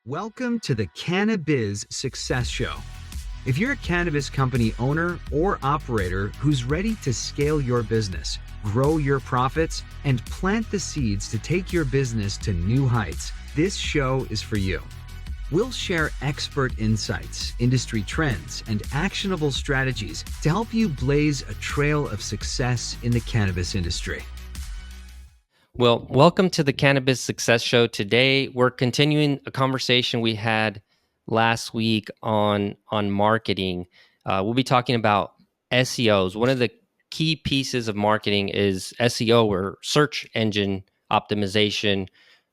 Welcome to the CannaBiz Success Show. If you're a cannabis company owner or operator who's ready to scale your business, grow your profits, and plant the seeds to take your business to new heights, this show is for you. We'll share expert insights, industry trends, and actionable strategies to help you blaze a trail of success in the cannabis industry. Well, welcome to the Cannabis Success Show. Today, we're continuing a conversation we had last week on marketing. We'll be talking about SEOs. One of the key pieces of marketing is SEO, or search engine optimization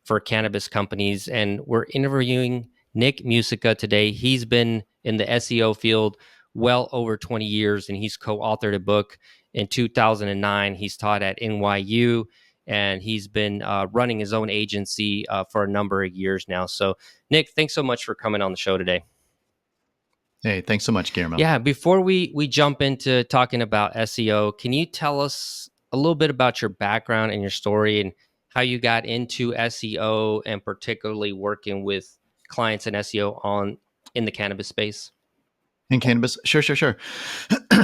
for cannabis companies. And we're interviewing Nick Musica today. He's been in the SEO field well over 20 years, and he's co-authored a book in 2009. He's taught at NYU. And he's been running his own agency for a number of years now. So, Nick, thanks so much for coming on the show today. Hey, thanks so much, Guillermo. Yeah, before we jump into talking about SEO, can you tell us a little bit about your background and your story and how you got into SEO and particularly working with clients in SEO in the cannabis space? In cannabis? Sure.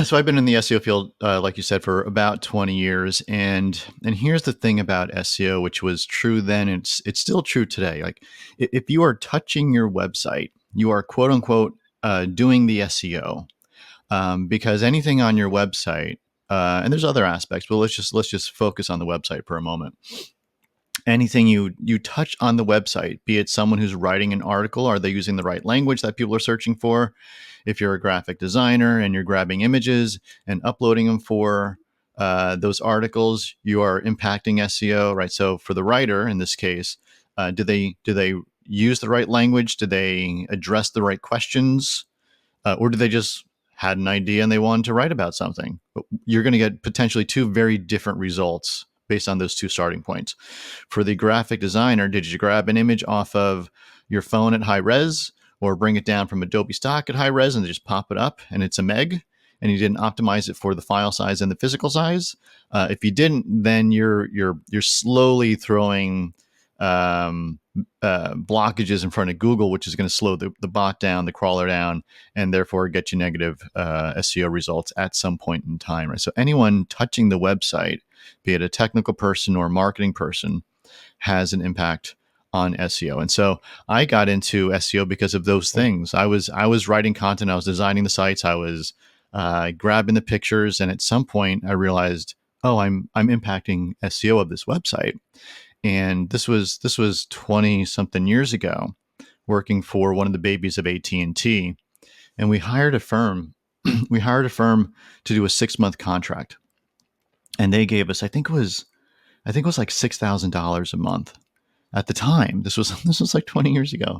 So I've been in the SEO field, like you said, for about 20 years. And here's the thing about SEO, which was true then, it's still true today. Like if you are touching your website, you are quote unquote doing the SEO, because anything on your website, and there's other aspects, but let's just focus on the website for a moment. Anything you touch on the website, be it someone who's writing an article, are they using the right language that people are searching for? If you're a graphic designer and you're grabbing images and uploading them for those articles, you are impacting SEO, right? So for the writer, in this case, do they use the right language? Do they address the right questions? Or do they just had an idea and they wanted to write about something? But you're going to get potentially two very different results based on those two starting points. For the graphic designer, did you grab an image off of your phone at high res, or bring it down from Adobe Stock at high res and just pop it up and it's a meg, and you didn't optimize it for the file size and the physical size? If you didn't, then you're slowly throwing blockages in front of Google, which is going to slow the bot down, the crawler down, and therefore get you negative SEO results at some point in time. Right? So anyone touching the website, be it a technical person or a marketing person, has an impact on SEO. And so I got into SEO because of those things. I was writing content, I was designing the sites, I was grabbing the pictures, and at some point I realized, oh, I'm impacting SEO of this website. And this was 20 something years ago, working for one of the babies of AT&T, and we hired a firm. We hired a firm to do a 6-month contract, and they gave us, I think it was like $6,000 a month. At the time, this was like 20 years ago.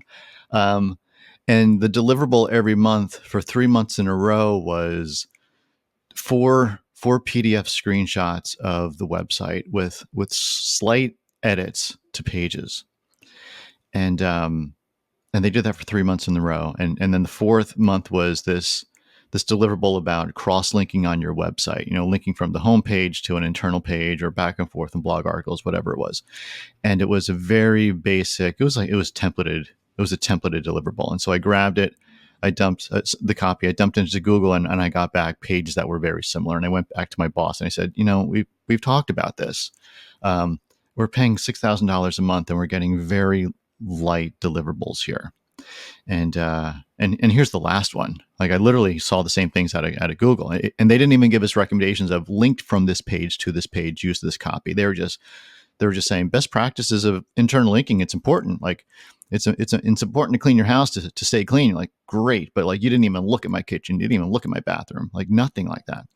And the deliverable every month for 3 months in a row was four PDF screenshots of the website with slight edits to pages. And they did that for 3 months in a row. And then the fourth month was this deliverable about cross-linking on your website, linking from the homepage to an internal page or back and forth in blog articles, whatever it was. And it was a very basic, it was templated. It was a templated deliverable. And so I grabbed it, I dumped the copy, I dumped into Google, and I got back pages that were very similar. And I went back to my boss and I said, we've talked about this. We're paying $6,000 a month and we're getting very light deliverables here. And here's the last one. Like, I literally saw the same things out of Google, and they didn't even give us recommendations of linked from this page to this page, use this copy. They were just saying best practices of internal linking. It's important. Like it's important to clean your house to stay clean. You're like, great, but like you didn't even look at my kitchen, you didn't even look at my bathroom, like nothing like that.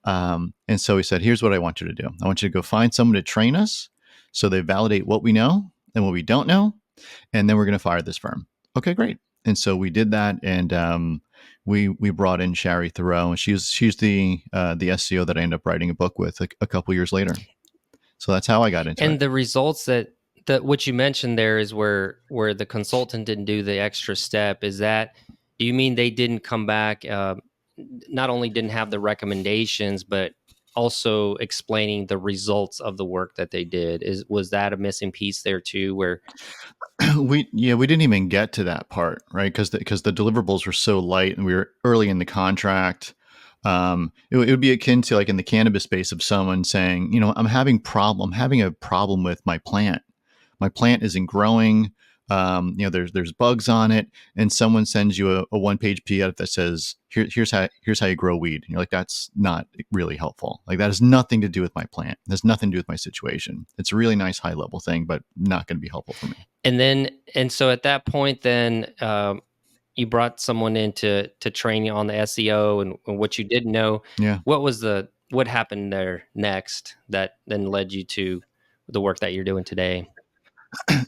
And so he said, here's what I want you to do. I want you to go find someone to train us, so they validate what we know and what we don't know, and then we're going to fire this firm. Okay, great. And so we did that, and we brought in Shari Thoreau, and she's the SEO that I ended up writing a book with a couple years later. So that's how I got into it. And the results that what you mentioned there is where the consultant didn't do the extra step. Is that, do you mean they didn't come back? Not only didn't have the recommendations, but also explaining the results of the work that they did. Was that a missing piece there too, where we didn't even get to that part, right? Because the deliverables were so light, and we were early in the contract. It would be akin to like in the cannabis space of someone saying, I'm having a problem with my plant. My plant isn't growing. There's bugs on it, and someone sends you a one-page PDF that says, here's how you grow weed. And you're like, that's not really helpful. Like, that has nothing to do with my plant. It has nothing to do with my situation. It's a really nice high-level thing, but not going to be helpful for me. And so at that point, then you brought someone in to train you on the SEO and what you didn't know. Yeah. What happened there next that then led you to the work that you're doing today?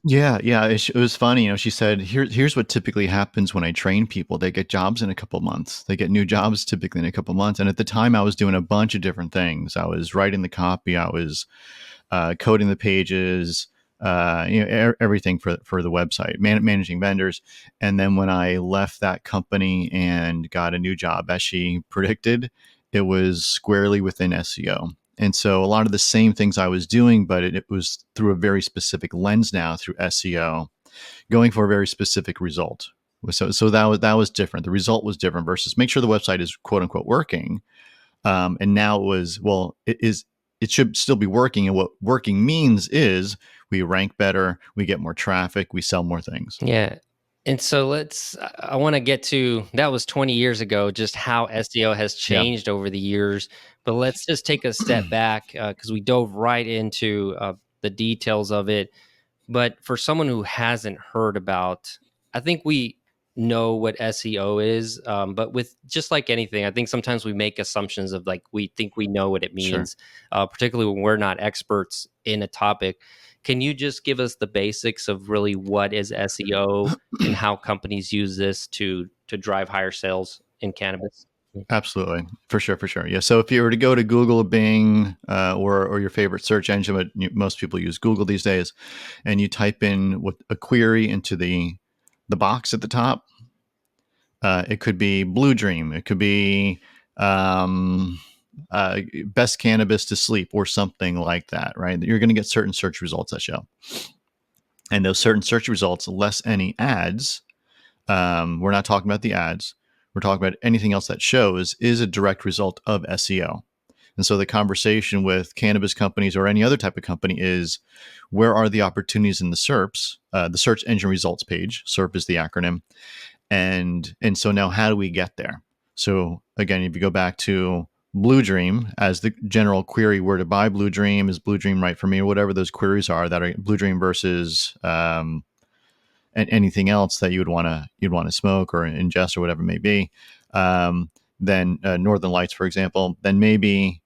Yeah. It was funny. She said, here's what typically happens when I train people. They get jobs in a couple months. They get new jobs typically in a couple months. And at the time, I was doing a bunch of different things. I was writing the copy. I was coding the pages, everything for the website, managing vendors. And then when I left that company and got a new job, as she predicted, it was squarely within SEO. And so a lot of the same things I was doing, but it was through a very specific lens now through SEO, going for a very specific result. So that was different. The result was different versus make sure the website is quote unquote working. And now it should still be working. And what working means is we rank better, we get more traffic, we sell more things. Yeah. And so I want to get to, that was 20 years ago, just how SEO has changed over the years. But let's just take a step back because we dove right into the details of it. But for someone who hasn't heard about, I think we know what SEO is, but with just like anything, I think sometimes we make assumptions of like we think we know what it means, particularly when we're not experts in a topic. Can you just give us the basics of really what is SEO and how companies use this to drive higher sales in cannabis? Absolutely. For sure. Yeah. So if you were to go to Google, Bing, or your favorite search engine, but most people use Google these days, and you type in a query into the box at the top, it could be Blue Dream. It could be best cannabis to sleep or something like that, right? You're going to get certain search results that show. And those certain search results, less any ads, we're not talking about the ads, we're talking about anything else that shows, is a direct result of SEO. And so the conversation with cannabis companies or any other type of company is, where are the opportunities in the SERPs, the search engine results page? SERP is the acronym. And so now how do we get there? So again, if you go back to Blue Dream as the general query, where to buy Blue Dream, is Blue Dream right for me, or whatever those queries are that are Blue Dream versus and anything else that you'd want to smoke or ingest or whatever it may be, then Northern Lights, for example, then maybe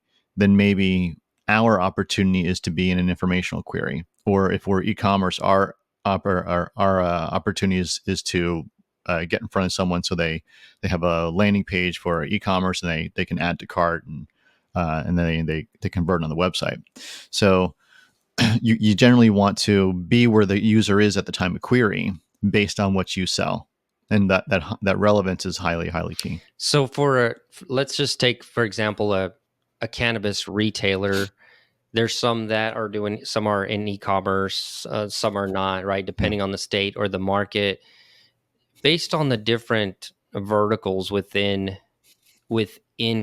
our opportunity is to be in an informational query, or if we're e-commerce, our opportunity is to get in front of someone so they have a landing page for e-commerce and they can add to cart and then they convert on the website. So you generally want to be where the user is at the time of query based on what you sell. And that relevance is highly, highly key. So let's just take, for example, a cannabis retailer. There's some that are some are in e-commerce, some are not, right? Depending on the state or the market. Based on the different verticals within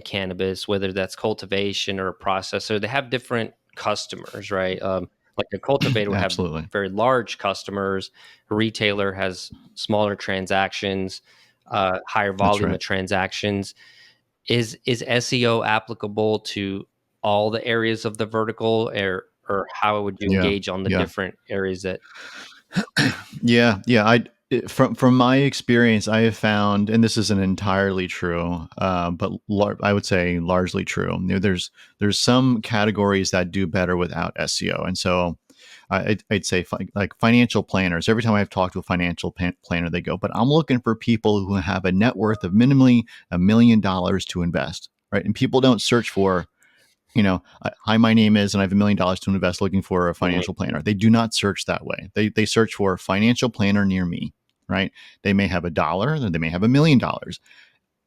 cannabis, whether that's cultivation or a processor, they have different customers, right? Like a cultivator would have very large customers. A retailer has smaller transactions, higher volume of transactions. Is SEO applicable to all the areas of the vertical, or how would you engage on the different areas that? From my experience, I have found, and this isn't entirely true, but I would say largely true. There's some categories that do better without SEO, and so I'd say like financial planners. Every time I've talked to a financial planner, they go, "But I'm looking for people who have a net worth of minimally $1 million to invest," right? And people don't search for, hi, my name is, and I have $1 million to invest, looking for a financial planner. They do not search that way. They search for a financial planner near me, right? They may have $1, or they may have $1 million.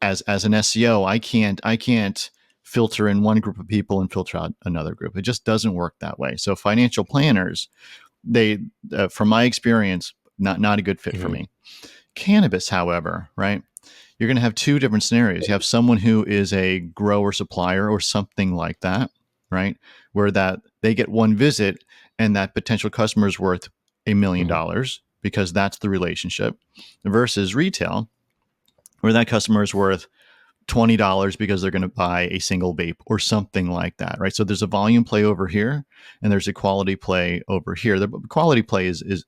As an SEO, I can't filter in one group of people and filter out another group. It just doesn't work that way. So financial planners, they, from my experience, not a good fit for me. Cannabis, however, right? You're going to have two different scenarios. You have someone who is a grower supplier or something like that, right? Where that they get one visit and that potential customer is worth $1 million because that's the relationship, versus retail, where that customer is worth $20 because they're going to buy a single vape or something like that, right? So there's a volume play over here and there's a quality play over here. The quality play is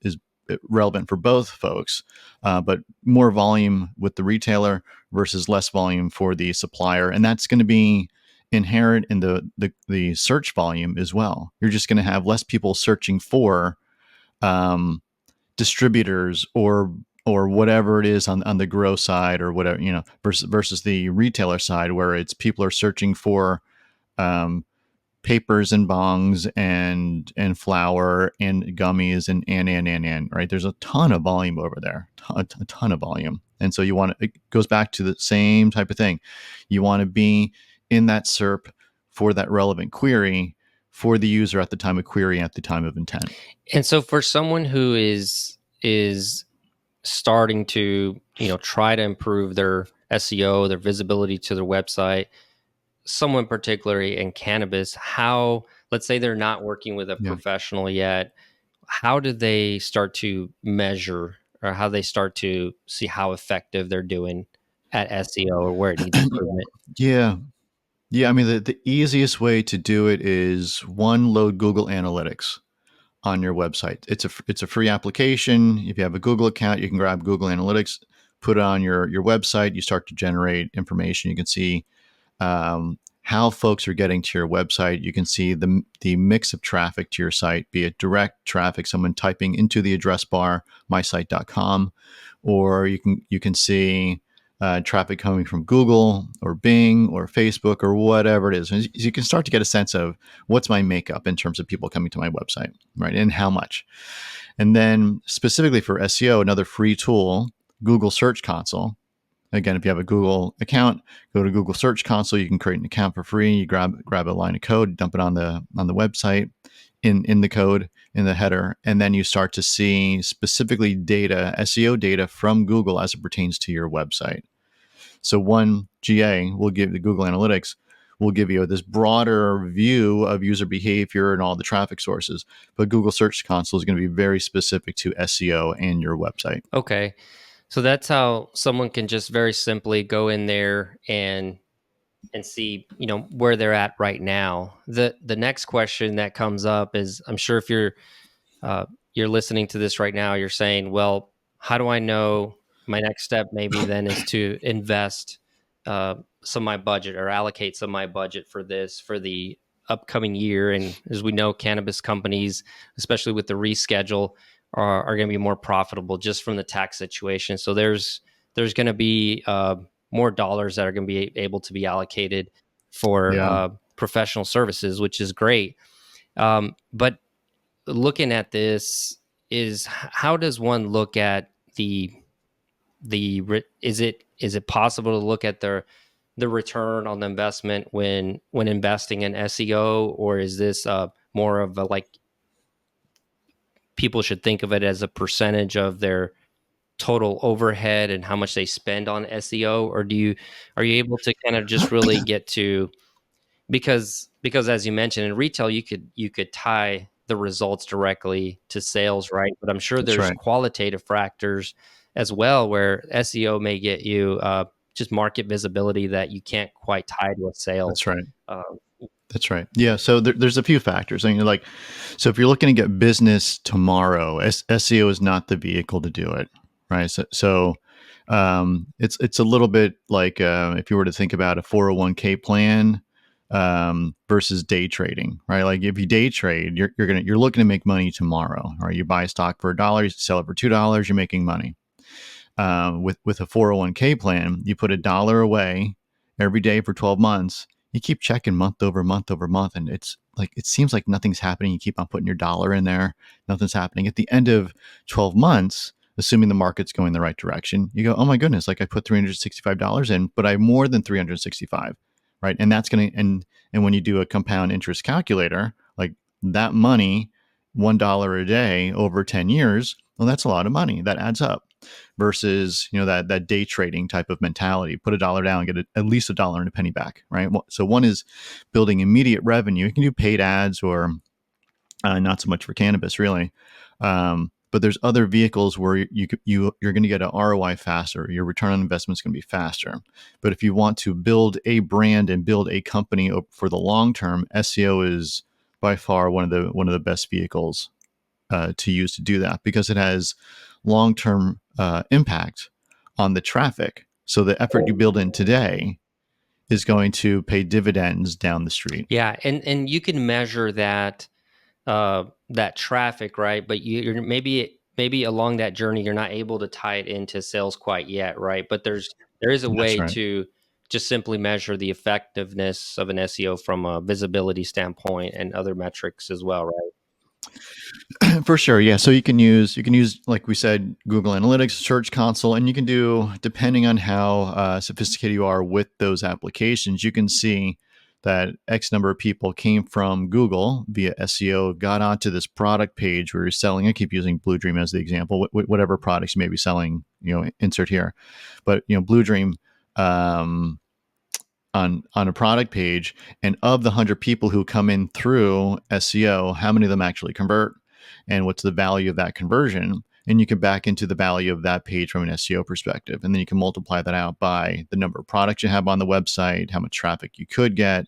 relevant for both folks, but more volume with the retailer versus less volume for the supplier. And that's going to be inherent in the search volume as well. You're just going to have less people searching for distributors or whatever it is on the grow side or whatever, versus the retailer side, where it's people are searching for papers and bongs and flour and gummies and right. There's a ton of volume over there, a ton of volume. And so it goes back to the same type of thing. You want to be in that SERP for that relevant query for the user at the time of query, at the time of intent. And so for someone who is starting to, try to improve their SEO, their visibility to their website, someone particularly in cannabis, how, let's say they're not working with a professional yet, how do they start to measure, or how they start to see how effective they're doing at SEO or where it needs improvement? Yeah. I mean, the easiest way to do it is load Google Analytics on your website. It's a free application. If you have a Google account, you can grab Google Analytics, put it on your website. You start to generate information. You can see how folks are getting to your website. You can see the mix of traffic to your site, be it direct traffic, someone typing into the address bar, mysite.com, or you can see traffic coming from Google or Bing or Facebook or whatever it is. And you can start to get a sense of what's my makeup in terms of people coming to my website, right? And how much. And then specifically for SEO, another free tool, Google Search Console. Again, if you have a Google account, go to Google Search Console. You can create an account for free. You grab a line of code, dump it on the website, in the code, in the header, and then you start to see specifically data, SEO data from Google as it pertains to your website. So one GA will give the Google Analytics will give you this broader view of user behavior and all the traffic sources, but Google Search Console is going to be very specific to SEO and your website. Okay. So that's how someone can just very simply go in there and see, where they're at right now. The next question that comes up is, I'm sure if you're listening to this right now, you're saying, well, how do I know my next step maybe then is to invest some of my budget or allocate some of my budget for the upcoming year. And as we know, cannabis companies, especially with the reschedule, are going to be more profitable just from the tax situation. So there's going to be more dollars that are going to be able to be allocated for professional services, which is great. But looking at this, is how does one look at is it possible to look at the return on the investment when investing in SEO, or is this more of a people should think of it as a percentage of their total overhead and how much they spend on SEO? Or are you able to kind of just really get to, because as you mentioned, in retail, you could tie the results directly to sales, right? But I'm sure there's qualitative factors as well, where SEO may get you just market visibility that you can't quite tie to a sale. That's right. That's right. Yeah. So there's a few factors. I mean, so if you're looking to get business tomorrow, SEO is not the vehicle to do it, right? So it's a little bit like if you were to think about a 401k plan versus day trading, right? Like if you day trade, you're looking to make money tomorrow, right? You buy a stock for $1, you sell it for $2, you're making money. With a 401k plan, you put $1 away every day for 12 months. You keep checking month over month over month, and it's like it seems like nothing's happening. You keep on putting your dollar in there, nothing's happening. At the end of 12 months, assuming the market's going the right direction, you go, oh my goodness, like I put $365 in, but I have more than 365, right? And that's going to, and when you do a compound interest calculator, like that money, $1 a day over 10 years, well, that's a lot of money. That adds up versus, that day trading type of mentality. Put $1 down, get at least $1 and a penny back, right? So one is building immediate revenue. You can do paid ads or not so much for cannabis, really. But there's other vehicles where you're going to get an ROI faster. Your return on investment is going to be faster. But if you want to build a brand and build a company for the long term, SEO is by far one of the best vehicles to use to do that, because it has long term impact on the traffic. So the effort you build in today is going to pay dividends down the street. Yeah, and you can measure that that traffic, right? But you're maybe along that journey, you're not able to tie it into sales quite yet, right? But there is a That's way right. to just simply measure the effectiveness of an SEO from a visibility standpoint and other metrics as well, right? For sure, yeah. So you can use, like we said, Google Analytics, Search Console, and you can do, depending on how sophisticated you are with those applications, you can see that X number of people came from Google via SEO, got onto this product page where you're selling. I keep using Blue Dream as the example. Whatever products you may be selling, insert here, but Blue Dream. On a product page, and of the 100 people who come in through SEO, how many of them actually convert, and what's the value of that conversion? And you can back into the value of that page from an SEO perspective, and then you can multiply that out by the number of products you have on the website, how much traffic you could get,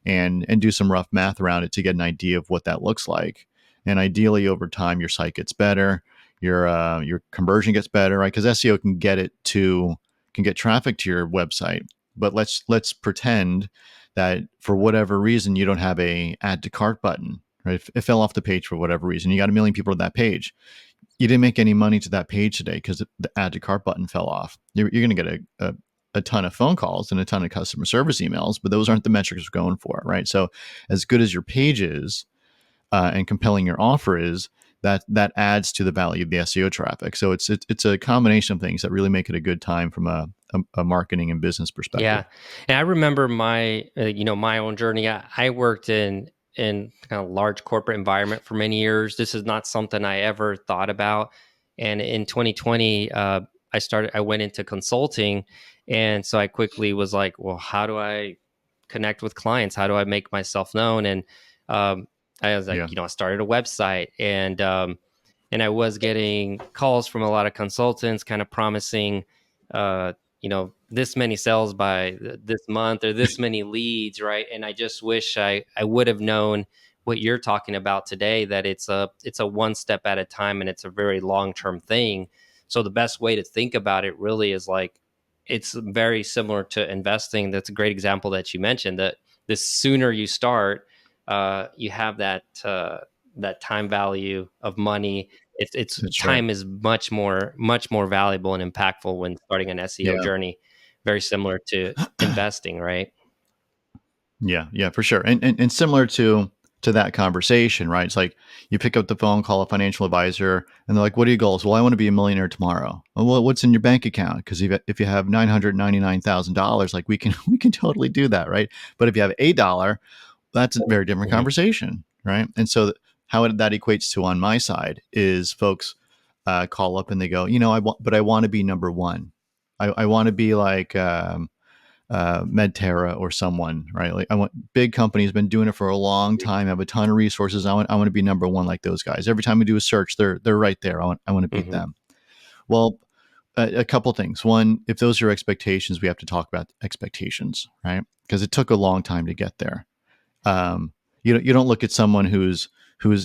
and do some rough math around it to get an idea of what that looks like. And ideally, over time, your site gets better, your conversion gets better, right? Because SEO can get traffic to your website. But let's pretend that for whatever reason you don't have a add to cart button, right? It fell off the page for whatever reason. You got 1 million people to that page. You didn't make any money to that page today because the add to cart button fell off. You're going to get a ton of phone calls and a ton of customer service emails, but those aren't the metrics we're going for, right? So as good as your page is and compelling your offer is, that adds to the value of the SEO traffic. So it's a combination of things that really make it a good time from a marketing and business perspective. Yeah, and I remember my my own journey. I worked in kind of large corporate environment for many years. This is not something I ever thought about. And in 2020, I went into consulting, and so I quickly was like, well, how do I connect with clients? How do I make myself known? And I was like, I started a website, and I was getting calls from a lot of consultants, kind of promising, this many sales by this month or this many leads, right? And I just wish I would have known what you're talking about today, that it's a one step at a time, and it's a very long-term thing. So the best way to think about it really is like, it's very similar to investing. That's a great example that you mentioned, that the sooner you start, you have that time value of money. It's time is much more valuable and impactful when starting an SEO journey. Very similar to investing, right? Yeah, for sure. And similar to that conversation, right? It's like you pick up the phone, call a financial advisor, and they're like, "What are your goals?" Well, I want to be a millionaire tomorrow. Well, what's in your bank account? Because if you have $999,000, like we can totally do that, right? But if you have $1, that's a very different conversation, right? And so how that equates to on my side is folks call up and they go, I want to be number one. I want to be like Medterra or someone, right? Like I want big companies, been doing it for a long time, have a ton of resources. I want to be number one like those guys. Every time we do a search, they're right there. I want to beat them. Well, a couple things. One, if those are your expectations, we have to talk about expectations, right? Because it took a long time to get there. You don't look at someone who's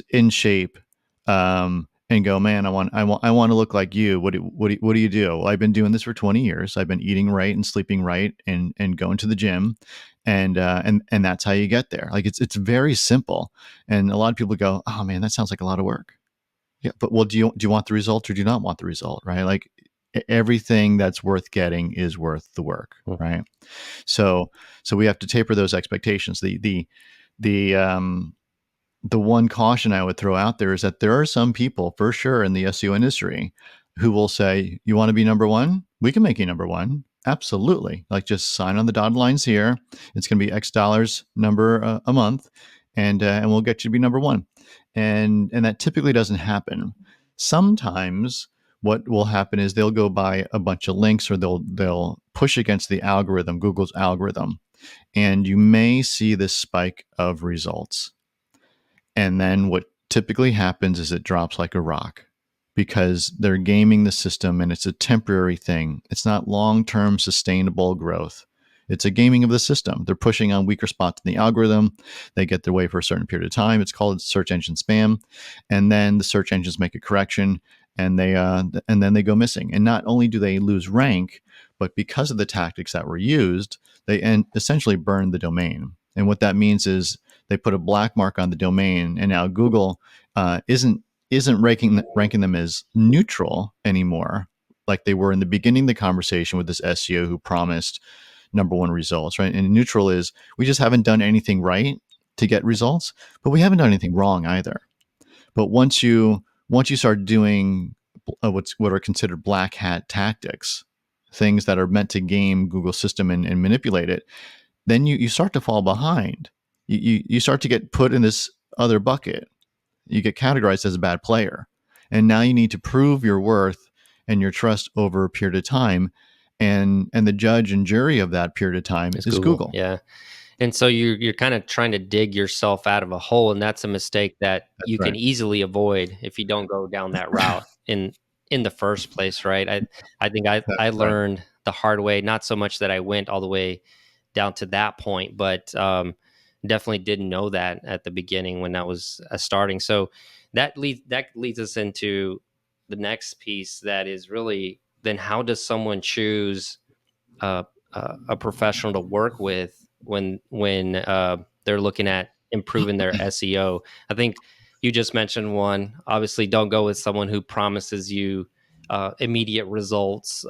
in shape and go, man, I want to look like you. What do you do? Well, I've been doing this for 20 years. I've been eating right and sleeping right and going to the gym, and that's how you get there. Like it's very simple. And a lot of people go, oh man, that sounds like a lot of work. Yeah, but well, do you want the result or do you not want the result, right? Like everything that's worth getting is worth the work, right? So we have to taper those expectations. The one caution I would throw out there is that there are some people for sure in the SEO industry who will say, you want to be number one? We can make you number one. Absolutely. Like just sign on the dotted lines here. It's going to be X dollars number a month, and we'll get you to be number one. And that typically doesn't happen. Sometimes what will happen is they'll go buy a bunch of links, or they'll push against the algorithm, Google's algorithm, and you may see this spike of results. And then what typically happens is it drops like a rock, because they're gaming the system, and it's a temporary thing. It's not long-term sustainable growth. It's a gaming of the system. They're pushing on weaker spots in the algorithm. They get their way for a certain period of time. It's called search engine spam. And then the search engines make a correction, and then they go missing. And not only do they lose rank, but because of the tactics that were used, they essentially burn the domain. And what that means is they put a black mark on the domain, and now Google isn't ranking them as neutral anymore, like they were in the beginning of the conversation with this SEO who promised number one results, right? And neutral is, we just haven't done anything right to get results, but we haven't done anything wrong either. But once you start doing what are considered black hat tactics, things that are meant to game Google's system and manipulate it, then you start to fall behind. You start to get put in this other bucket. You get categorized as a bad player. And now you need to prove your worth and your trust over a period of time. And the judge and jury of that period of time is Google. Yeah. And so you're kind of trying to dig yourself out of a hole, and that's a mistake that you can easily avoid if you don't go down that route in the first place, right? I think I learned the hard way, not so much that I went all the way down to that point, but definitely didn't know that at the beginning when I was starting. So that leads us into the next piece, that is really, then how does someone choose a professional to work with when they're looking at improving their SEO? I think you just mentioned one. Obviously, don't go with someone who promises you immediate results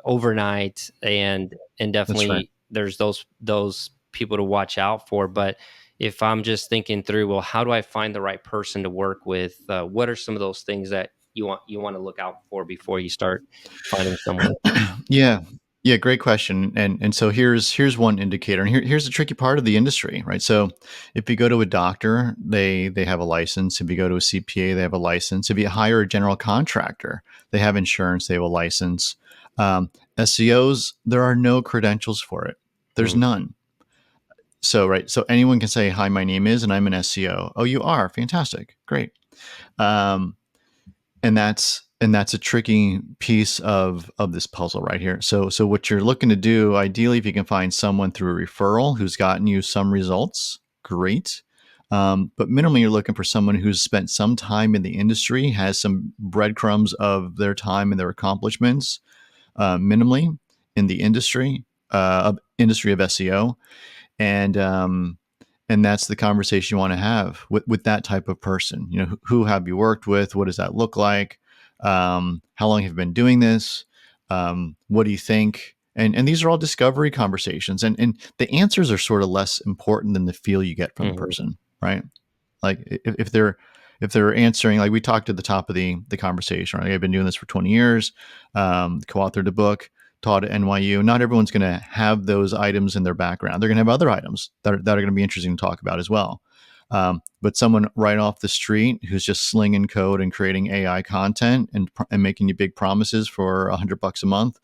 overnight, and definitely there's those people to watch out for. But if I'm just thinking through, well, how do I find the right person to work with? What are some of those things that you want to look out for before you start finding someone? Yeah, great question. And so here's one indicator. And here's the tricky part of the industry, right? So if you go to a doctor, they have a license. If you go to a CPA, they have a license. If you hire a general contractor, they have insurance, they have a license. SEOs, there are no credentials for it. There's none. So anyone can say, "Hi, my name is, and I'm an SEO." Oh, you are? Fantastic. Great. And that's a tricky piece of this puzzle right here. So what you're looking to do, ideally, if you can find someone through a referral who's gotten you some results, great. But minimally, you're looking for someone who's spent some time in the industry, has some breadcrumbs of their time and their accomplishments, minimally in the industry of SEO, and that's the conversation you want to have with that type of person. You know, who have you worked with? What does that look like? How long have you been doing this? What do you think? And these are all discovery conversations. And the answers are sort of less important than the feel you get from the person, right? Like if they're answering, like we talked at the top of the conversation, right? I've been doing this for 20 years, co-authored a book, taught at NYU. Not everyone's going to have those items in their background. They're going to have other items that are going to be interesting to talk about as well. But someone right off the street who's just slinging code and creating AI content and making you big promises for $100 a month,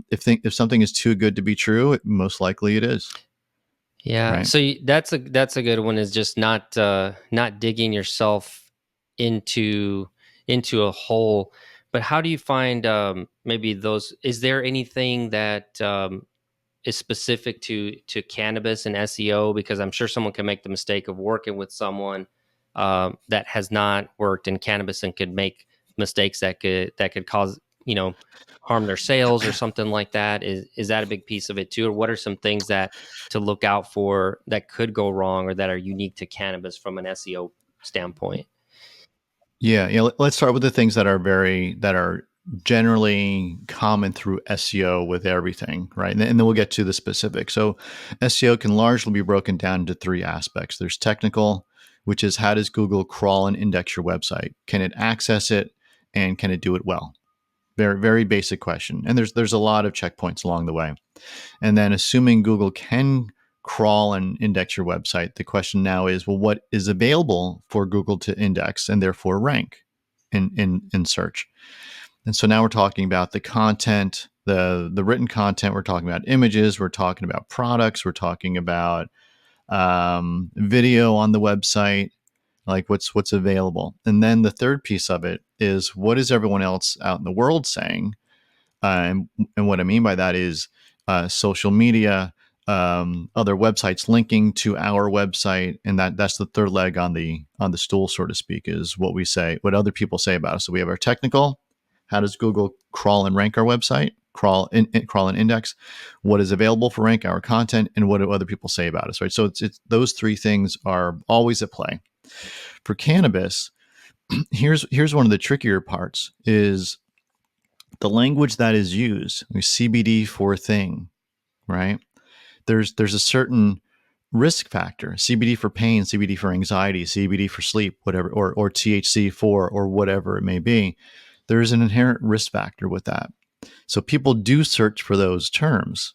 if something is too good to be true, most likely it is. Yeah. Right? So that's a good one, is just not digging yourself into a hole. But how do you find maybe those? Is there anything that is specific to cannabis and SEO? Because I'm sure someone can make the mistake of working with someone that has not worked in cannabis and could make mistakes that could cause, harm their sales or something like that. Is that a big piece of it too? Or what are some things that to look out for that could go wrong or that are unique to cannabis from an SEO standpoint? Yeah. Let's start with the things that are generally common through SEO with everything, right? And then we'll get to the specifics. So SEO can largely be broken down into three aspects. There's technical, which is how does Google crawl and index your website? Can it access it, and can it do it well? Very, very basic question. And there's a lot of checkpoints along the way. And then assuming Google can crawl and index your website, the question now is, well, what is available for Google to index and therefore rank in search? And so now we're talking about the content, the written content. We're talking about images. We're talking about products. We're talking about video on the website, like what's available. And then the third piece of it is, what is everyone else out in the world saying? And what I mean by that is social media, other websites linking to our website, and that's the third leg on the stool, so to speak, is what we say, what other people say about us. So we have our technical. How does Google crawl and rank our website? Crawl and index. What is available for rank, our content, and what do other people say about us? Right. So it's those three things are always at play. For cannabis, here's one of the trickier parts is the language that is used. CBD for thing, right? There's a certain risk factor. CBD for pain, CBD for anxiety, CBD for sleep, whatever, or THC for, or whatever it may be. There's an inherent risk factor with that. So people do search for those terms.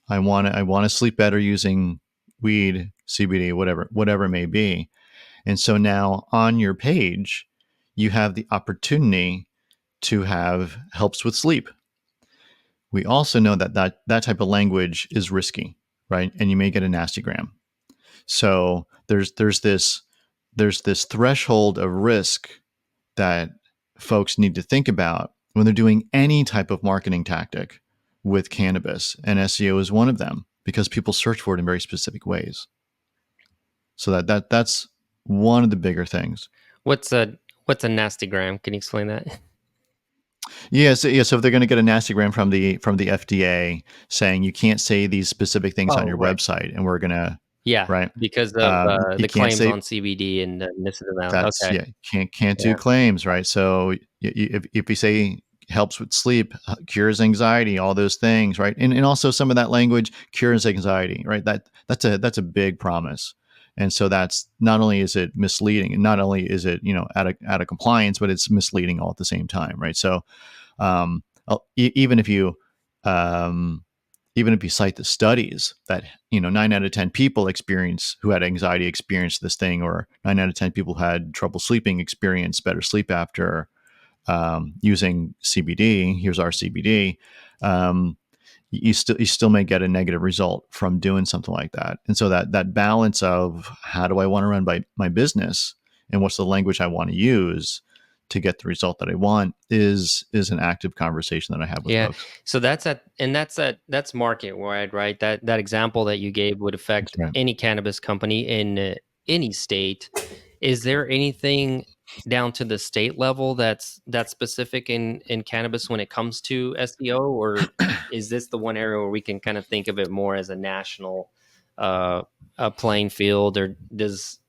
I want to sleep better using weed, CBD, whatever it may be. And so now on your page, you have the opportunity to have helps with sleep. We also know that type of language is risky, right? And you may get a nastygram. So there's this threshold of risk that folks need to think about when they're doing any type of marketing tactic with cannabis, and SEO is one of them because people search for it in very specific ways. So that's one of the bigger things. What's a nastygram? Can you explain that? So if they're going to get a nastygram from the FDA saying you can't say these specific things on your website, and we're going to right because of the claims say, on CBD and this amount. That's Okay. Can't do claims, right? So if you say helps with sleep, cures anxiety, all those things, right? And also some of that language cures anxiety, right? That's a big promise. And so that's not only is it misleading, and not only is it out of compliance, but it's misleading all at the same time, right? So even if you cite the studies that 9 out of 10 people who had anxiety experienced this thing, or 9 out of 10 people who had trouble sleeping experienced better sleep after using CBD. Here's our CBD. You still may get a negative result from doing something like that. And so that balance of how do I want to run my business and what's the language I want to use to get the result that I want is an active conversation that I have with folks. So that's market wide, right? That example that you gave would affect any cannabis company in any state. Is there anything down to the state level that's specific in cannabis when it comes to SEO, or is this the one area where we can kind of think of it more as a national playing field, or is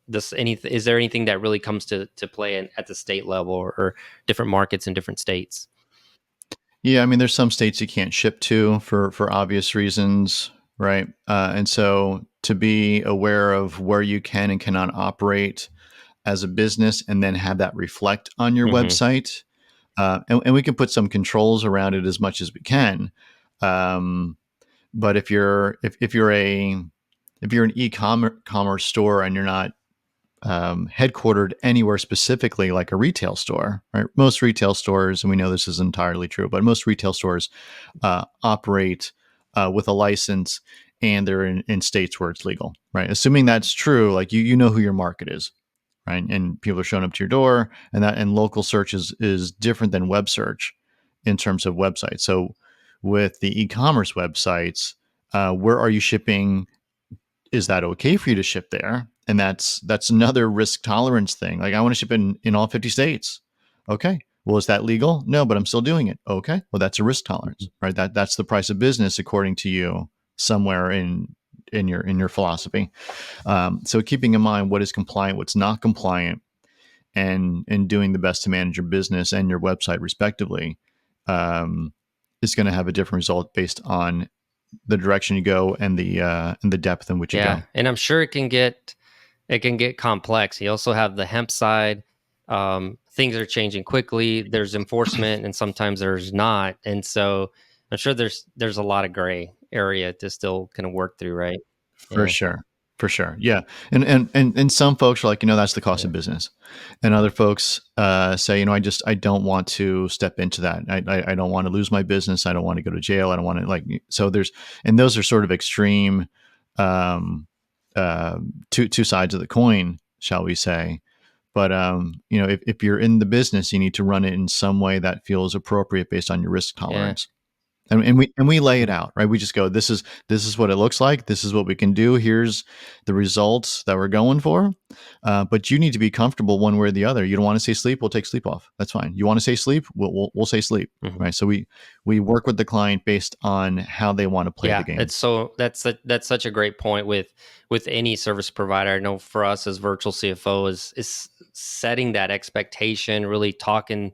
there anything that really comes to play at the state level, or different markets in different states? Yeah, I mean, there's some states you can't ship to for obvious reasons, right? And so to be aware of where you can and cannot operate as a business, and then have that reflect on your website, and we can put some controls around it as much as we can. But if you're an e-commerce store and you're not headquartered anywhere specifically like a retail store, right? Most retail stores, and we know this is entirely true, but most retail stores operate with a license, and they're in states where it's legal, right? Assuming that's true, like you know who your market is, right? And people are showing up to your door, and local search is different than web search in terms of websites. So with the e-commerce websites, where are you shipping? Is that okay for you to ship there? And that's another risk tolerance thing. Like, I want to ship in all 50 states. Okay. Well, is that legal? No, but I'm still doing it. Okay. Well, that's a risk tolerance, right? That's the price of business according to you somewhere in your philosophy. So keeping in mind what is compliant, what's not compliant, and doing the best to manage your business and your website respectively, is going to have a different result based on the direction you go and the depth in which you go. And I'm sure it can get complex. You also have the hemp side, things are changing quickly. There's enforcement, and sometimes there's not. And so I'm sure there's a lot of gray area to still kind of work through, right? For Yeah, sure. For sure. Yeah. And some folks are like, that's the cost yeah, of business. And other folks say, I don't want to step into that. I don't want to lose my business. I don't want to go to jail. I don't want to so and those are sort of extreme, um, two sides of the coin, shall we say. But, if you're in the business, you need to run it in some way that feels appropriate based on your risk yeah. tolerance. And we lay it out, right? We just go, this is what it looks like. This is what we can do. Here's the results that we're going for. But you need to be comfortable one way or the other. You don't want to say sleep, we'll take sleep off. That's fine. You want to say sleep, we'll say sleep, Mhm. right? So we work with the client based on how they want to play the Yeah, game. that's such a great point with any service provider. I know for us as virtual CFO is setting that expectation, really talking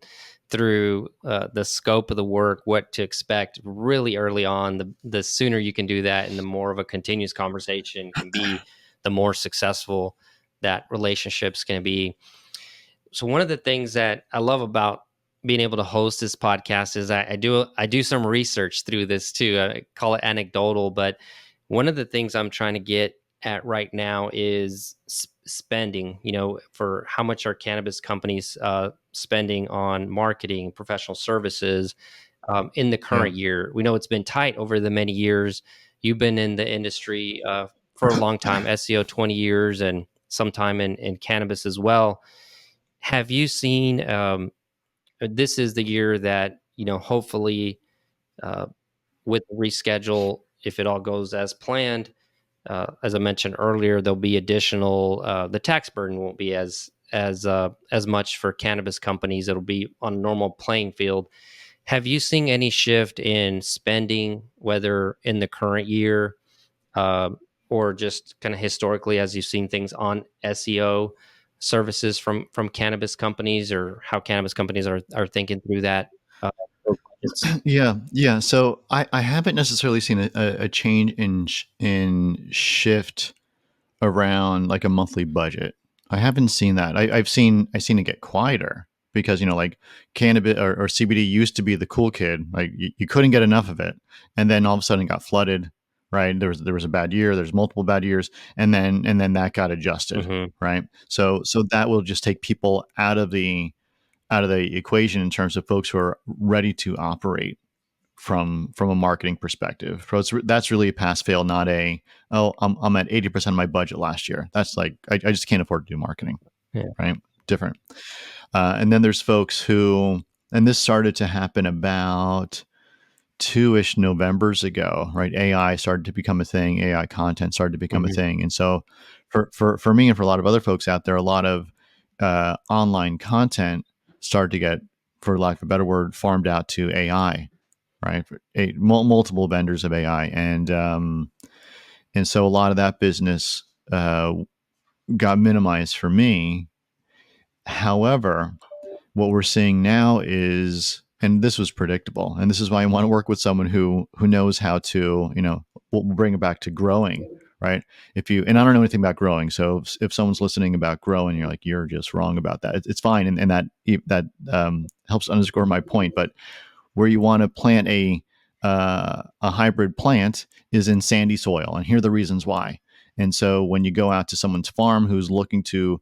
through the scope of the work, what to expect really early on. The sooner you can do that, and the more of a continuous conversation can be, the more successful that relationship's going to be. So one of the things that I love about being able to host this podcast is I do some research through this too. I call it anecdotal, but one of the things I'm trying to get at right now is spending. For how much are cannabis companies spending on marketing, professional services in the Yeah. current year? We know it's been tight over the many years. You've been in the industry for a long time, SEO 20 years, and sometime in cannabis as well. Have you seen? This is the year that hopefully, uh, with the reschedule, if it all goes as planned, as I mentioned earlier, there'll be additional. The tax burden won't be as much for cannabis companies. It'll be on a normal playing field. Have you seen any shift in spending, whether in the current year uh, or just kind of historically, as you've seen things on SEO services from cannabis companies, or how cannabis companies are thinking through that? Uh, for budgets? Yeah, yeah. So I haven't necessarily seen a change in shift around like a monthly budget. I haven't seen that. I've seen it get quieter because like cannabis or CBD used to be the cool kid. Like you couldn't get enough of it, and then all of a sudden it got flooded. Right, there was a bad year. There's multiple bad years, and then that got adjusted. Hmm. Right, so that will just take people out of the equation in terms of folks who are ready to operate from a marketing perspective. So that's really a pass fail, not a I'm at 80% of my budget last year. That's like I just can't afford to do marketing, Yeah. right? Different. And then there's folks who, and this started to happen about two-ish Novembers ago, right? AI started to become a thing. AI content started to become a Hmm. thing, and so for me and for a lot of other folks out there, a lot of online content started to get, for lack of a better word, farmed out to AI, right? Multiple vendors of AI, and so a lot of that business got minimized for me. However, what we're seeing now is, and this was predictable, and this is why I want to work with someone who knows how to, we'll bring it back to growing, right? And I don't know anything about growing, so if someone's listening about growing, you're like, you're just wrong about that. It's fine, and that helps underscore my point. But where you want to plant a hybrid plant is in sandy soil, and here are the reasons why. And so when you go out to someone's farm who's looking to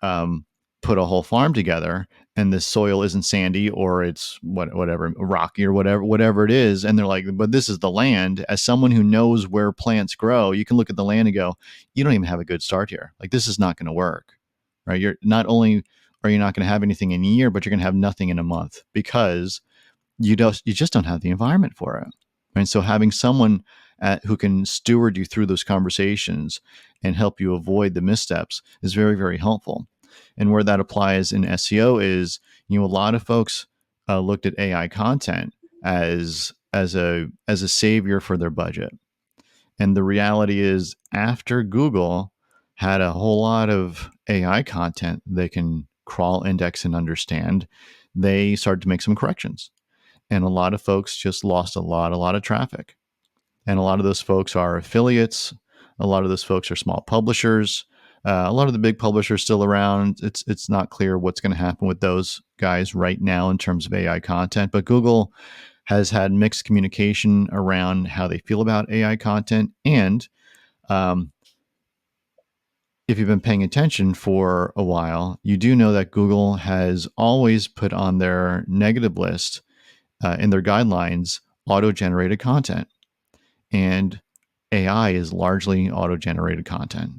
um, put a whole farm together, and the soil isn't sandy, or it's whatever, rocky, or whatever it is, and they're like, but this is the land. As someone who knows where plants grow, you can look at the land and go, you don't even have a good start here. Like, this is not going to work, right? You're not only are you not going to have anything in a year, but you're going to have nothing in a month, because you just don't have the environment for it. And so having someone who can steward you through those conversations and help you avoid the missteps is very, very helpful. And where that applies in SEO is, a lot of folks looked at AI content as a savior for their budget. And the reality is, after Google had a whole lot of AI content they can crawl, index, and understand, they started to make some corrections, and a lot of folks just lost a lot of traffic. And a lot of those folks are affiliates. A lot of those folks are small publishers. A lot of the big publishers still around. It's not clear what's going to happen with those guys right now in terms of AI content. But Google has had mixed communication around how they feel about AI content. And um, if you've been paying attention for a while, you do know that Google has always put on their negative list in their guidelines auto-generated content. And AI is largely auto-generated content,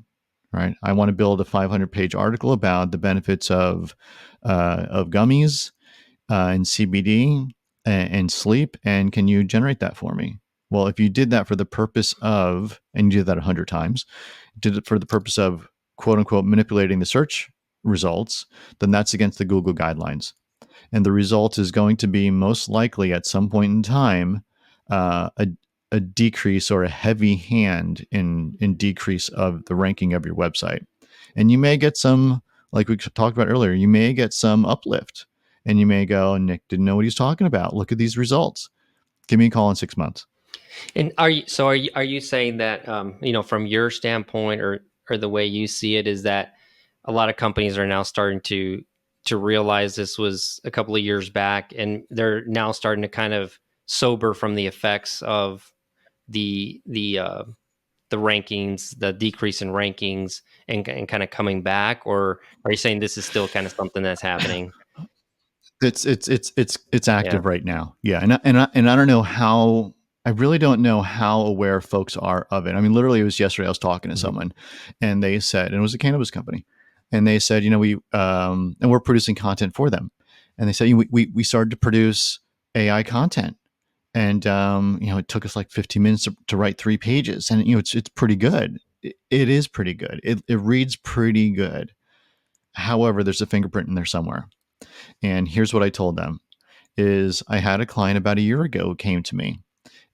right? I want to build a 500-page article about the benefits of gummies and CBD and sleep, and can you generate that for me? Well, if you did that for the purpose of, and you did that 100 times, did it for the purpose of quote unquote manipulating the search results, then that's against the Google guidelines. And the result is going to be most likely at some point in time a decrease or a heavy hand in decrease of the ranking of your website. And you may get some, like we talked about earlier, you may get some uplift, and you may go, Nick didn't know what he's talking about. Look at these results. Give me a call in 6 months. And are you saying that from your standpoint or the way you see it is that a lot of companies are now starting to realize this was a couple of years back, and they're now starting to kind of sober from the effects of the rankings, the decrease in rankings, and kind of coming back? Or are you saying this is still kind of something that's happening? It's active Yeah. right now. Yeah, and I don't know how. I really don't know how aware folks are of it. I mean, literally, it was yesterday. I was talking to Mhm. someone, and they said, and it was a cannabis company, and they said, we and we're producing content for them, and they said we started to produce AI content, and it took us like 15 minutes to write 3 pages, and it's pretty good. It is pretty good. It reads pretty good. However, there's a fingerprint in there somewhere. And here's what I told them is I had a client about a year ago who came to me,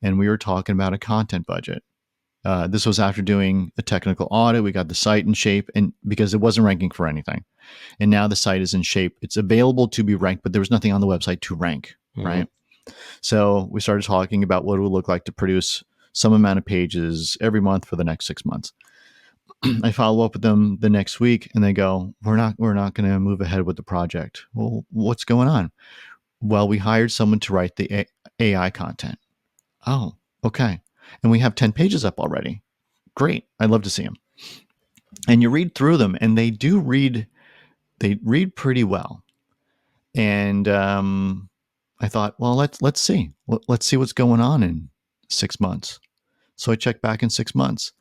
and we were talking about a content budget. This was after doing a technical audit. We got the site in shape, and because it wasn't ranking for anything. And now the site is in shape. It's available to be ranked, but there was nothing on the website to rank, right? So we started talking about what it would look like to produce some amount of pages every month for the next 6 months. I follow up with them the next week, and they go, we're not going to move ahead with the project. Well, what's going on? Well, we hired someone to write the AI content. Oh, okay. And we have 10 pages up already. Great. I'd love to see them. And you read through them, and they read pretty well. And I thought, well, let's see. Let's see what's going on in 6 months. So I checked back in 6 months.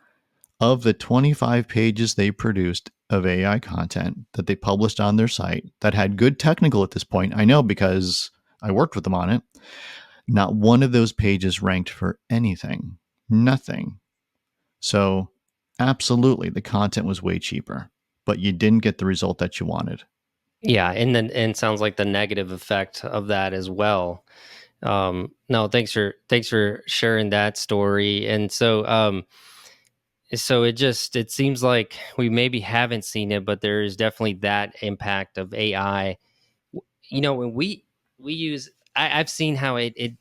Of the 25 pages they produced of AI content that they published on their site that had good technical at this point, I know because I worked with them on it, not one of those pages ranked for anything. Nothing. So absolutely, the content was way cheaper, but you didn't get the result that you wanted. Yeah, and sounds like the negative effect of that as well. No, thanks for sharing that story. And so it seems like we maybe haven't seen it, but there is definitely that impact of AI. When we use, I've seen how it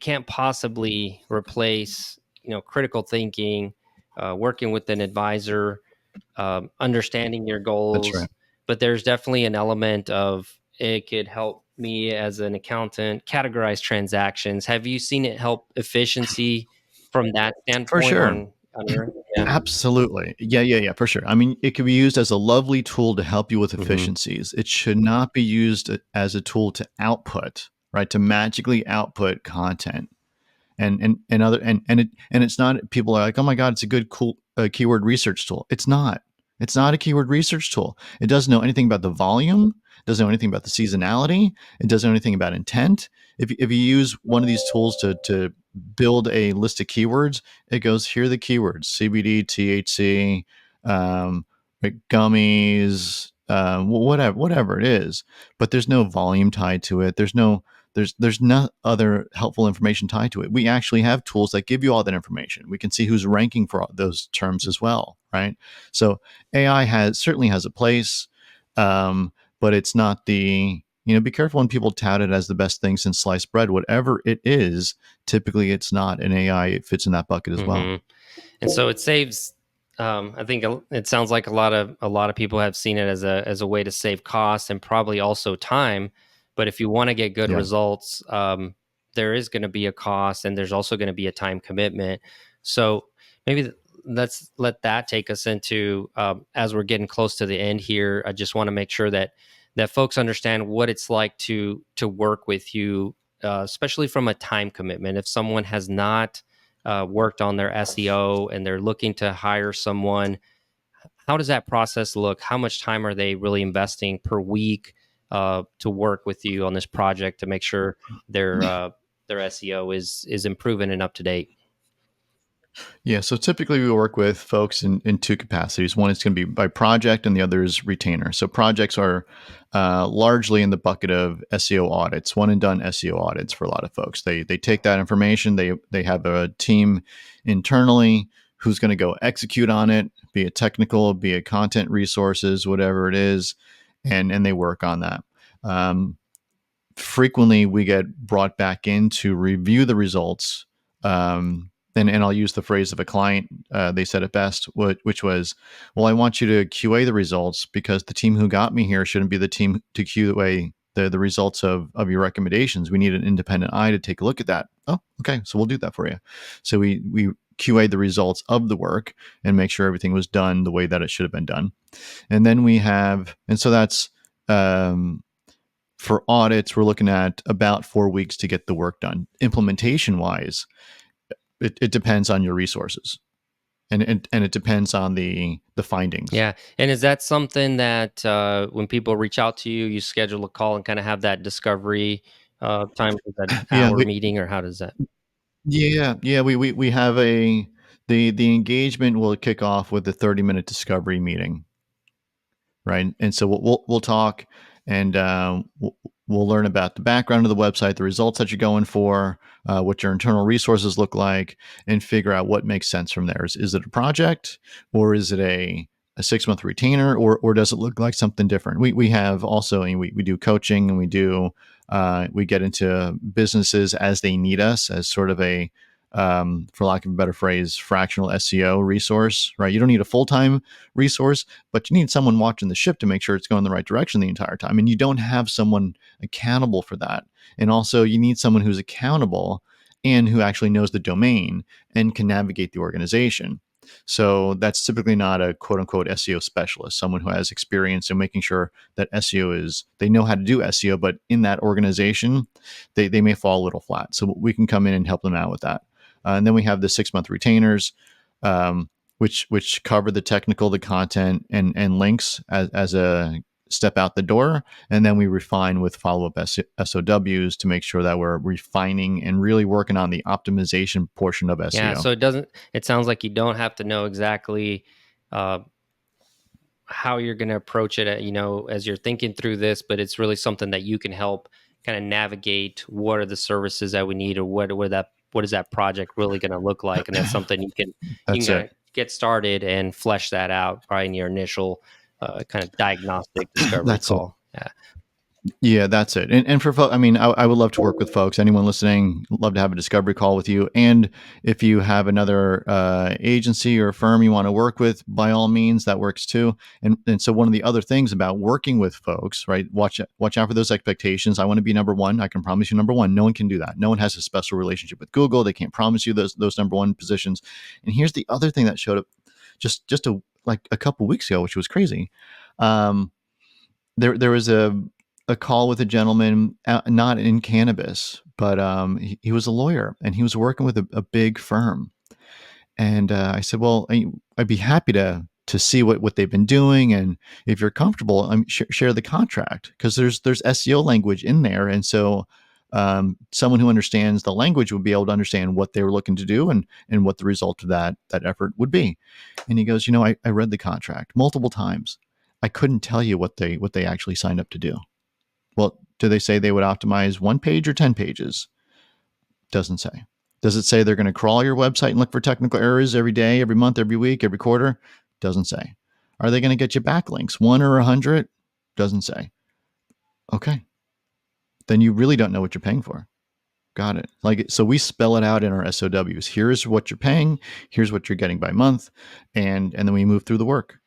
can't possibly replace critical thinking, working with an advisor, understanding your That's goals. right. But there's definitely an element of it could help me as an accountant categorize transactions. Have you seen it help efficiency from that For standpoint sure. on your? Yeah. Absolutely. Yeah, for sure. I mean, it can be used as a lovely tool to help you with Hmm. efficiencies. It should not be used as a tool to output, right? To magically output content. And it's not, people are like, oh my god, it's a good cool keyword research tool. It's not a keyword research tool. It doesn't know anything about the volume, doesn't know anything about the seasonality, it doesn't know anything about intent. If you use one of these tools to build a list of keywords, it goes, here are the keywords: CBD, THC, gummies, whatever it is. But there's no volume tied to it. There's no other helpful information tied to it. We actually have tools that give you all that information. We can see who's ranking for those terms as well, right? So AI certainly has a place, but it's not the, be careful when people tout it as the best thing since sliced bread. Whatever it is, typically it's not an AI. It fits in that bucket as well. Hmm. And so it saves I think it sounds like a lot of people have seen it as a way to save costs and probably also time. But if you want to get good Yeah. results, there is going to be a cost, and there's also going to be a time commitment. So maybe let's let that take us into, as we're getting close to the end here. I just want to make sure that folks understand what it's like to work with you, especially from a time commitment. If someone has not worked on their SEO and they're looking to hire someone, how does that process look? How much time are they really investing per week to work with you on this project to make sure their SEO is improving and up to date? Yeah, so typically we work with folks in two capacities. One is going to be by project, and the other is retainer. So projects are largely in the bucket of SEO audits, one and done SEO audits for a lot of folks. They take that information, they have a team internally who's going to go execute on it, be it technical, be it content resources, whatever it is, and they work on that. Frequently we get brought back in to review the results. And I'll use the phrase of a client. They said it best, which was, well, I want you to QA the results because the team who got me here shouldn't be the team to QA the results of your recommendations. We need an independent eye to take a look at that. Oh, okay. So we'll do that for you. So we QA the results of the work and make sure everything was done the way that it should have been done. And then so that's, for audits, we're looking at about 4 weeks to get the work done. Implementation wise, it depends on your resources, and it depends on the findings. Yeah. And is that something that when people reach out to you, you schedule a call and kind of have that discovery time, is that an Yeah, hour meeting, or how does that? yeah. We have the engagement will kick off with a 30-minute discovery meeting, right? And so we'll talk, and we'll learn about the background of the website, the results that you're going for, what your internal resources look like, and figure out what makes sense from there. Is it a project, or is it a 6-month retainer, or does it look like something different? We have also, we do coaching, and we get into businesses as they need us as sort of a, for lack of a better phrase, fractional SEO resource, right? You don't need a full-time resource, but you need someone watching the ship to make sure it's going in the right direction the entire time. And you don't have someone accountable for that. And also you need someone who's accountable and who actually knows the domain and can navigate the organization. So that's typically not a quote unquote SEO specialist, someone who has experience in making sure that they know how to do SEO, but in that organization, they may fall a little flat. So we can come in and help them out with that. And then we have the 6-month retainers, which cover the technical, the content, and links as a step out the door. And then we refine with follow-up SOWs to make sure that we're refining and really working on the optimization portion of SEO. Yeah, so it sounds like you don't have to know exactly how you're going to approach it, as you're thinking through this, but it's really something that you can help kind of navigate. What are the services that we need, or what is that project really going to look like? And that's something you can get started and flesh that out probably in your initial kind of diagnostic discovery call. Yeah. Yeah, that's it. And for folks, I would love to work with folks. Anyone listening, love to have a discovery call with you. And if you have another agency or firm you want to work with, by all means, that works too. And so one of the other things about working with folks, right? Watch out for those expectations. I want to be number one. I can promise you number one. No one can do that. No one has a special relationship with Google. They can't promise you those number one positions. And here's the other thing that showed up just a couple weeks ago, which was crazy. There was a call with a gentleman, not in cannabis, but he was a lawyer, and he was working with a big firm. And I said, well, I'd be happy to see what they've been doing, and if you're comfortable, share the contract, because there's SEO language in there, and so someone who understands the language would be able to understand what they were looking to do and what the result of that effort would be. And he goes, I read the contract multiple times. I couldn't tell you what they actually signed up to do. Well, do they say they would optimize 1 page or 10 pages? Doesn't say. Does it say they're going to crawl your website and look for technical errors every day, every month, every week, every quarter? Doesn't say. Are they going to get you backlinks, 1 or 100? Doesn't say. Okay. Then you really don't know what you're paying for, Got it. Like, so we spell it out in our SOWs. Here's what you're paying. Here's what you're getting by month. And then we move through the work.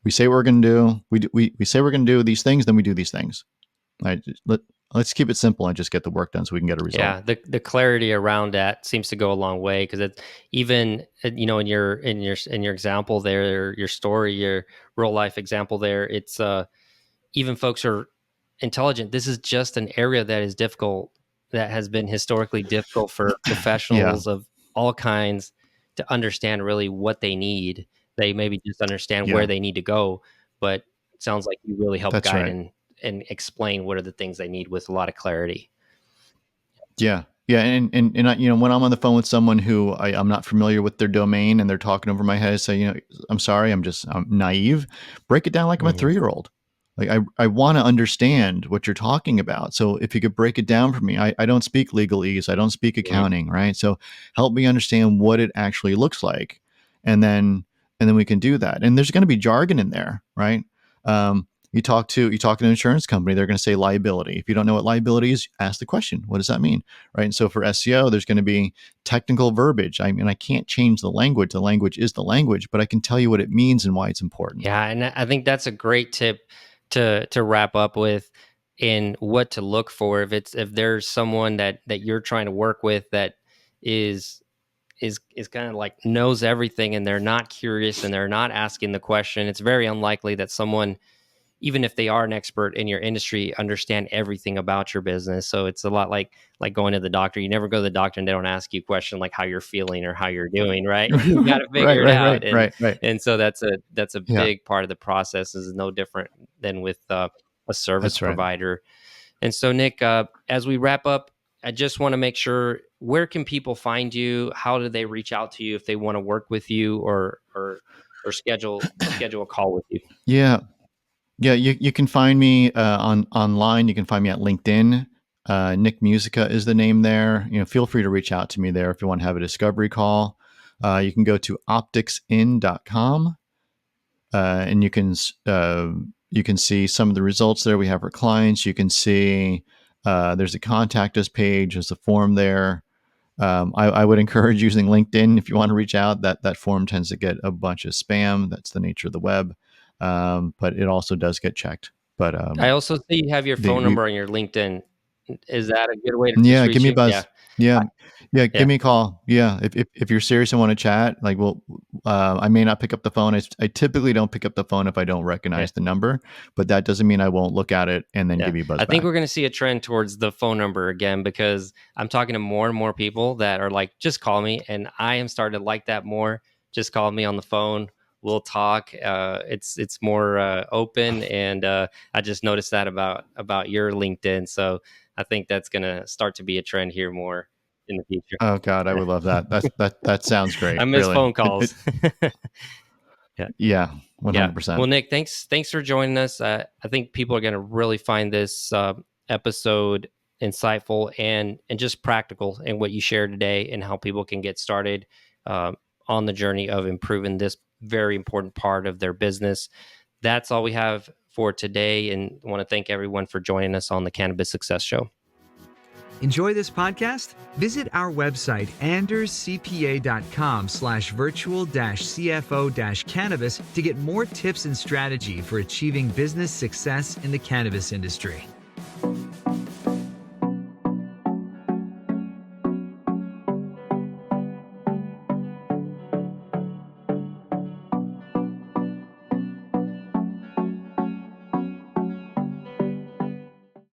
We say what we're going to do. We say we're going to do these things, then we do these things. Right? Let's keep it simple and just get the work done so we can get a result. Yeah, the clarity around that seems to go a long way, because it's even, you know, in your example there, your story, your real life example there, it's even folks who are intelligent. This is just an area that is difficult, that has been historically difficult for professionals of all kinds to understand really what they need. They maybe just understand where they need to go, but it sounds like you really help That's guide right. and explain what are the things they need with a lot of clarity. Yeah. Yeah. And I, you know, when I'm on the phone with someone who I'm not familiar with their domain and they're talking over my head, I say, you know, I'm sorry, I'm naive. Break it down like I'm a 3-year-old. Like I want to understand what you're talking about. So if you could break it down for me, I don't speak legalese. I don't speak accounting, right? So help me understand what it actually looks like. And then we can do that. And there's going to be jargon in there, right? You talk to an insurance company, they're going to say liability. If you don't know what liability is, ask the question, what does that mean? Right. And so for SEO, there's going to be technical verbiage. I mean, I can't change the language. The language is the language, but I can tell you what it means and why it's important. Yeah. And I think that's a great tip to wrap up with, in what to look for. If there's someone that you're trying to work with that is kind of like knows everything, and they're not curious and they're not asking the question, it's very unlikely that someone, even if they are an expert in your industry, understand everything about your business. So it's a lot like going to the doctor. You never go to the doctor and they don't ask you a question like how you're feeling or how you're doing, right? You got to figure it out. And so that's a big part of the process. Is no different than with a service provider. And so, Nick, as we wrap up, I just want to make sure, where can people find you? How do they reach out to you if they want to work with you or schedule a call with you? Yeah. Yeah, you can find me online. You can find me at LinkedIn. Nick Musica is the name there. You know, feel free to reach out to me there if you want to have a discovery call. You can go to opticsin.com, and you can see some of the results there we have for clients. You can see there's a contact us page. There's a form there. I would encourage using LinkedIn if you want to reach out. That form tends to get a bunch of spam. That's the nature of the web. But it also does get checked. But I also see you have your phone number on your LinkedIn. Is that a good way to yeah, reach give me a you? buzz. Yeah. Yeah. Give me a call. Yeah, if you're serious and want to chat, like, well, I may not pick up the phone. I typically don't pick up the phone if I don't recognize the number, but that doesn't mean I won't look at it and then give you a buzz I think back. we're going to see a trend towards the phone number again, because I'm talking to more and more people that are like, just call me, and I am starting to like that more. Just call me on the phone. We'll talk. It's more open, and I just noticed that about your LinkedIn. So I think that's going to start to be a trend here more in the future. Oh God, I would love that. That sounds great. I miss really. phone calls. Yeah, 100%. Well, Nick, thanks for joining us. I think people are going to really find this episode insightful and just practical in what you shared today, and how people can get started on the journey of improving this very important part of their business. That's all we have for today, and I want to thank everyone for joining us on the Cannabis Success Show. Enjoy this podcast? Visit our website, anderscpa.com/virtual-CFO-cannabis to get more tips and strategy for achieving business success in the cannabis industry.